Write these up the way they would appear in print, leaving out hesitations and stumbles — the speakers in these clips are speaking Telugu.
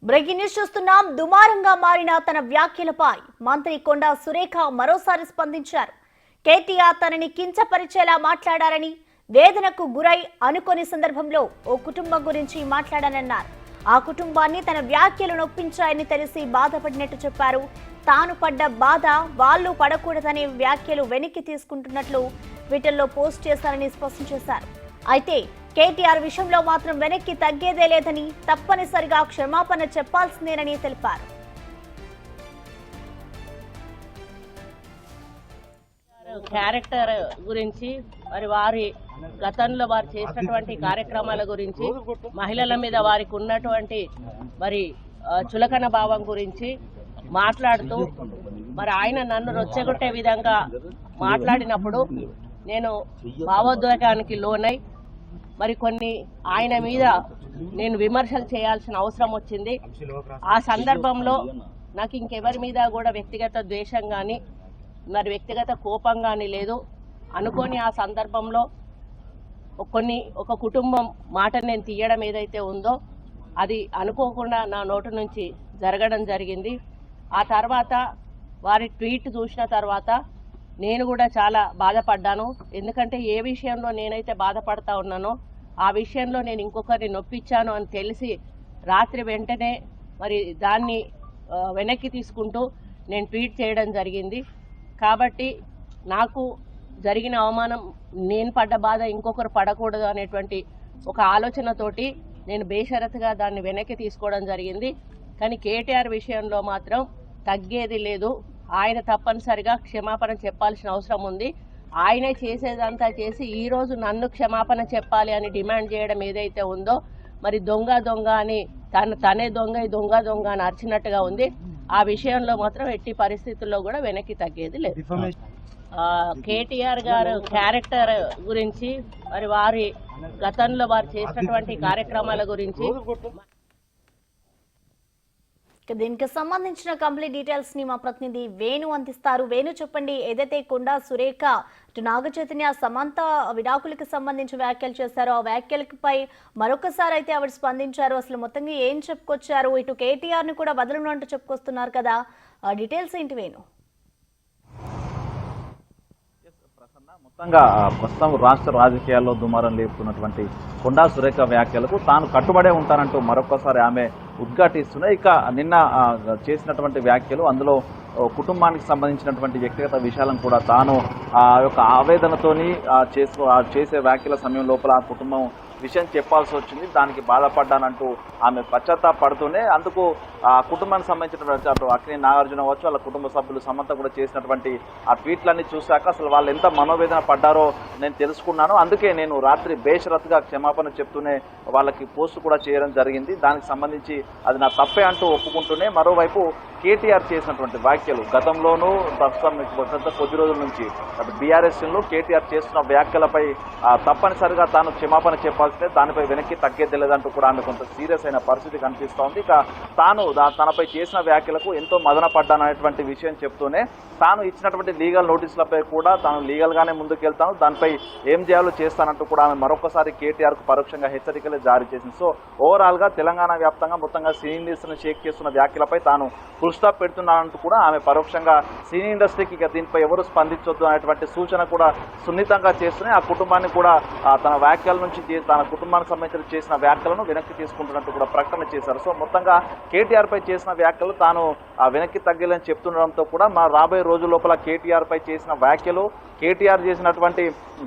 బ్రేకింగ్ న్యూస్ చూస్తున్నాం. దుమారంగా మారిన తన వ్యాఖ్యలపై మంత్రి కొండా సురేఖ మరోసారి స్పందించారు. కేటీఆర్ తనని కించపరిచేలా మాట్లాడారని, వేదనకు గురై అనుకోని సందర్భంలో ఓ కుటుంబం గురించి మాట్లాడానన్నారు. ఆ కుటుంబాన్ని తన వ్యాఖ్యలు నొప్పించాయని తెలిసి బాధపడినట్టు చెప్పారు. తాను పడ్డ బాధ వాళ్లు పడకూడదనే వ్యాఖ్యలు వెనక్కి తీసుకుంటున్నట్లు ట్విట్టర్లో పోస్ట్ చేశారని స్పష్టం చేశారు. అయితే కేటీఆర్ విషయంలో మాత్రం వెనక్కి తగ్గేదే లేదని, తప్పనిసరిగా క్షమాపణ చెప్పాల్సిందేనని తెలిపారు. క్యారెక్టర్ గురించి, మరి వారి గతంలో వారు చేసినటువంటి కార్యక్రమాల గురించి, మహిళల మీద వారికి ఉన్నటువంటి మరి చులకన భావం గురించి మాట్లాడుతూ మరి ఆయన నన్ను రొచ్చెగొట్టే విధంగా మాట్లాడినప్పుడు నేను భావోద్వేగానికి లోనై మరి కొన్ని ఆయన మీద నేను విమర్శలు చేయాల్సిన అవసరం వచ్చింది. ఆ సందర్భంలో నాకు ఇంకెవరి మీద కూడా వ్యక్తిగత ద్వేషం కానీ మరి వ్యక్తిగత కోపం కానీ లేదు. అనుకోని ఆ సందర్భంలో ఒక కుటుంబం మాట నేను తీయడం ఏదైతే ఉందో అది అనుకోకుండా నా నోటి నుంచి జరగడం జరిగింది. ఆ తర్వాత వారి ట్వీట్ చూసిన తర్వాత నేను కూడా చాలా బాధపడ్డాను. ఎందుకంటే ఏ విషయంలో నేనైతే బాధపడతా ఉన్నానో ఆ విషయంలో నేను ఇంకొకరిని నొప్పించాను అని తెలిసి రాత్రి వెంటనే మరి దాన్ని వెనక్కి తీసుకుంటూ నేను ట్వీట్ చేయడం జరిగింది. కాబట్టి నాకు జరిగిన అవమానం, నేను పడ్డ బాధ ఇంకొకరు పడకూడదు అనేటువంటి ఒక ఆలోచనతోటి నేను బేషరతుగా దాన్ని వెనక్కి తీసుకోవడం జరిగింది. కానీ కేటీఆర్ విషయంలో మాత్రం తగ్గేది లేదు. ఆయన తప్పనిసరిగా క్షమాపణ చెప్పాల్సిన అవసరం ఉంది. ఆయనే చేసేదంతా చేసి ఈరోజు నన్ను క్షమాపణ చెప్పాలి అని డిమాండ్ చేయడం ఏదైతే ఉందో మరి దొంగ అని తనే దొంగ అని అరిచినట్టుగా ఉంది. ఆ విషయంలో మాత్రం ఎట్టి పరిస్థితుల్లో కూడా వెనక్కి తగ్గేది లేదు. కేటీఆర్ గారు క్యారెక్టర్ గురించి, మరి వారి గతంలో వారు చేసినటువంటి కార్యక్రమాల గురించి, దీనికి సంబంధించిన కంప్లీట్ డీటెయిల్స్ ని మా ప్రతినిధి వేణు అందిస్తారు. వేణు, చెప్పండి. ఏదైతే కొండా సురేఖ నాగ చైతన్య సమంత విడాకులకు సంబంధించి వ్యాఖ్యలు చేశారో ఆ వ్యాఖ్యలపై మరొకసారి అయితే ఆవిడ స్పందించారు. అసలు మొత్తంగా ఏం చెప్పుకొచ్చారు? ఇటు కేటీఆర్ ని కూడా వదలను అంటూ చెప్పుకొస్తున్నారు కదా, డీటెయిల్స్ ఏంటి వేణు? మొత్తంగా ప్రస్తుతం రాష్ట్ర రాజకీయాల్లో దుమారం లేపుతున్నటువంటి కొండా సురేఖ వ్యాఖ్యలకు తాను కట్టుబడే ఉంటానంటూ మరొకసారి ఆమె ఉద్ఘాటిస్తున్నాయి. ఇక నిన్న చేసినటువంటి వ్యాఖ్యలు, అందులో కుటుంబానికి సంబంధించినటువంటి వ్యక్తిగత విషయాలను కూడా తాను ఆ యొక్క ఆవేదనతోని చేసే వ్యాఖ్యల సమయం లోపల ఆ కుటుంబం విషయం చెప్పాల్సి వచ్చింది, దానికి బాధపడ్డానంటూ ఆమె పశ్చాత్తాపడుతూనే అందుకు ఆ కుటుంబానికి సంబంధించినటువంటి అటు అక్కినేని నాగార్జున అవ్వచ్చు, వాళ్ళ కుటుంబ సభ్యులు సమంత కూడా చేసినటువంటి ఆ ట్వీట్లన్నీ చూశాక అసలు వాళ్ళు ఎంత మనోవేదన పడ్డారో నేను తెలుసుకున్నాను. అందుకే నేను రాత్రి బేషరతుగా క్షమాపణ చెప్తూనే వాళ్ళకి పోస్ట్ కూడా చేయడం జరిగింది. దానికి సంబంధించి అది నా తప్పే అంటూ ఒప్పుకుంటూనే మరోవైపు కేటీఆర్ చేసినటువంటి వ్యాఖ్యలు గతంలోనూ ప్రస్తుతం కొద్ది రోజుల నుంచి అటు బీఆర్ఎస్లో కేటీఆర్ చేస్తున్న వ్యాఖ్యలపై తప్పనిసరిగా తాను క్షమాపణ చెప్పాల్సిందే, దానిపై వెనక్కి తగ్గేది లేదంటూ కూడా ఆమె కొంత సీరియస్ అయిన పరిస్థితి కనిపిస్తోంది. ఇక తాను తనపై చేసిన వ్యాఖ్యలకు ఎంతో మదన పడ్డాననేటువంటి విషయం చెప్తూనే తాను ఇచ్చినటువంటి లీగల్ నోటీసులపై కూడా తాను లీగల్గానే ముందుకెళ్తాను, దానిపై ఏం చేయాలో చేస్తానంటూ కూడా ఆమె మరొకసారి కేటీఆర్కు పరోక్షంగా హెచ్చరికలు జారీ చేసింది. సో ఓవరాల్గా తెలంగాణ వ్యాప్తంగా మొత్తంగా సినీ ఇండస్ట్రీని షేక్ చేస్తున్న వ్యాఖ్యలపై తాను ఫుల్ స్టాప్ పెడుతున్నానంటూ కూడా ఆమె పరోక్షంగా సినీ ఇండస్ట్రీకి ఇక దీనిపై ఎవరు స్పందించొద్దు అనేటువంటి సూచన కూడా సున్నితంగా చేస్తూనే ఆ కుటుంబాన్ని కూడా తన వ్యాఖ్యల నుంచి తన కుటుంబానికి సంబంధించిన చేసిన వ్యాఖ్యలను వెనక్కి తీసుకుంటున్నట్టు కూడా ప్రకటన చేశారు. సో మొత్తంగా కేటీఆర్ పై చేసిన వ్యాఖ్యలు తాను వెనక్కి తగ్గలేని చెప్తుండడంతో కూడా మా రాబోయే రోజుల లోపల కేటీఆర్ పై చేసిన వ్యాఖ్యలు, కేటీఆర్ చేసినటువంటి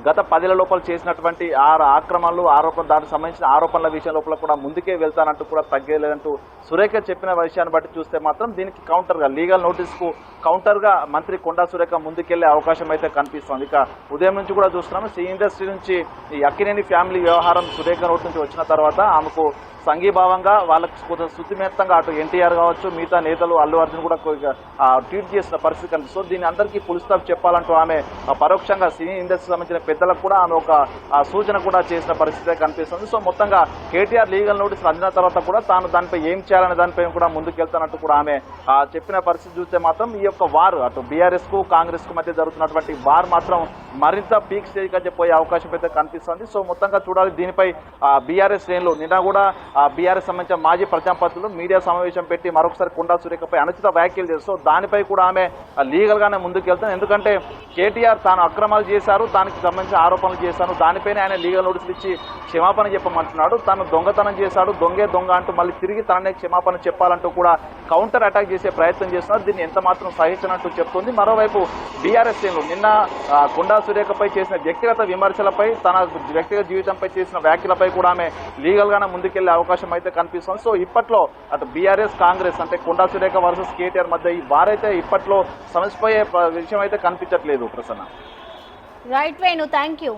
గత 10 లోపల చేసినటువంటి ఆక్రమణలు దానికి సంబంధించిన ఆరోపణల విషయం లోపల కూడా ముందుకే వెళ్తానంటూ కూడా తగ్గలేదంటూ సురేఖ చెప్పిన విషయాన్ని బట్టి చూస్తే మాత్రం దీనికి కౌంటర్గా లీగల్ నోటీస్కు కౌంటర్గా మంత్రి కొండా సురేఖ ముందుకెళ్లే అవకాశం అయితే కనిపిస్తోంది. ఇక ఉదయం నుంచి కూడా చూస్తున్నాము సి ఇండస్ట్రీ నుంచి ఈ అక్కినేని ఫ్యామిలీ వ్యవహారం సురేఖ నోటి నుంచి వచ్చిన తర్వాత ఆమెకు సంఘీభావంగా వాళ్ళకి కొంచెం శుతిమెత్తంగా అటు ఎన్టీఆర్ కావచ్చు, మిగతా నేతలు అల్లు అర్జున్ కూడా ట్వీట్ చేసిన పరిస్థితి కనిపిస్తుంది. దీన్ని అందరికీ ఫుల్ స్టాప్ చెప్పాలంటూ ఆమె పరోక్షంగా సినీ ఇండస్ట్రీ సంబంధించిన పెద్దలకు కూడా ఆమె ఒక సూచన కూడా చేసిన పరిస్థితి కనిపిస్తుంది. సో మొత్తంగా కేటీఆర్ లీగల్ నోటీసులు అందిన తర్వాత కూడా తాను దానిపై ఏం చేయాలనే దానిపై కూడా ముందుకెళ్తానంటూ కూడా ఆమె చెప్పిన పరిస్థితి చూస్తే మాత్రం ఈ యొక్క వార్ అటు బీఆర్ఎస్ కు కాంగ్రెస్ కు మధ్య జరుగుతున్నటువంటి వార్ మాత్రం మరింత పీక్ స్టేజ్ కి పోయే అవకాశం అయితే కనిపిస్తుంది. సో మొత్తంగా చూడాలి దీనిపై బీఆర్ఎస్ శ్రేణులు నిన్న కూడా బీఆర్ఎస్ సంబంధించిన మాజీ ప్రజాప్రతినిధులు మీడియా సమావేశం పెట్టి మరొకసారి కొండా సురేఖపై అనుచిత వ్యాఖ్యలు చేస్తూ దానిపై కూడా ఆమె లీగల్ గానే ముందుకు వెళ్తాను. ఎందుకంటే కేటీఆర్ తాను అక్రమాలు చేశారు, దానికి సంబంధించిన ఆరోపణలు చేశాను, దానిపైనే ఆయన లీగల్ నోటీసులు ఇచ్చి క్షమాపణ చెప్పమంటున్నాడు. తాను దొంగతనం చేశాడు, దొంగే దొంగ అంటూ మళ్ళీ తిరిగి తననే క్షమాపణ చెప్పాలంటూ కూడా కౌంటర్ అటాక్ చేసే ప్రయత్నం చేస్తున్నారు. దీన్ని ఎంత మాత్రం సహించినట్టు చెప్తుంది. మరోవైపు బీఆర్ఎస్ శ్రేణులు నిన్న కొండా సురేఖపై చేసిన వ్యక్తిగత విమర్శలపై, తన వ్యక్తిగత జీవితంపై చేసిన వ్యాఖ్యలపై కూడా ఆమె లీగల్ గానే ముందుకెళ్లే అవకాశం అయితే కనిపిస్తుంది. సో ఇప్పట్లో అటు బీఆర్ఎస్ కాంగ్రెస్ అంటే కొండా సురేఖ వర్సెస్ కేటీఆర్ మధ్య ఈ వారైతే ఇప్పట్లో సమస్యపోయే విషయం అయితే కనిపించట్లేదు Prasanna. Right Venu, thank you.